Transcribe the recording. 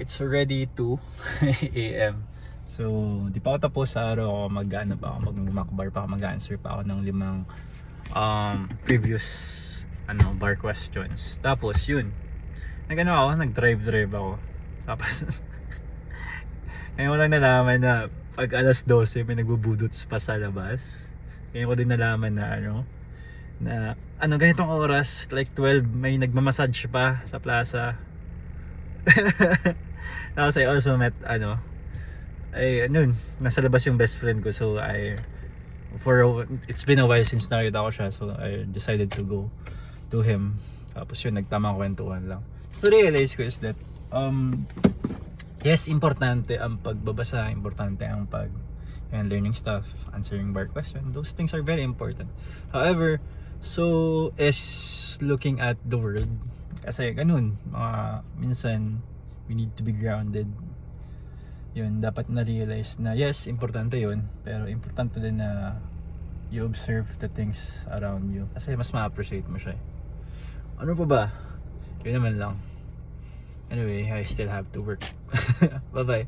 it's already 2 a.m. So, di pa ako tapos sa araw ako mag-ano pa ako, mag-macbar pa ako, mag-answer pa ako ng 5 previous bar questions. Tapos yun, nag-drive ako. Tapos ngayon ko lang nalaman na pag alas 12 may nagbubudots pa sa labas. Ngayon ko din nalaman na ganitong oras, like 12, may nagmamassage pa sa plaza. Tapos I also met nasa labas yung best friend ko, so it's been a while since nakita ko siya, so I decided to go to him. Tapos yun, nagtamang kwentuhan lang. So realize ko is that yes, importante ang pagbabasa, importante ang learning stuff, answering bar question. Those things are very important. However, so is looking at the world. Kasi minsan we need to be grounded. Yun, dapat na-realize na yes, importante yun, pero importante din na you observe the things around you. Kasi mas ma-appreciate mo siya. Ano pa ba? Yun naman lang. Anyway, I still have to work. Bye-bye.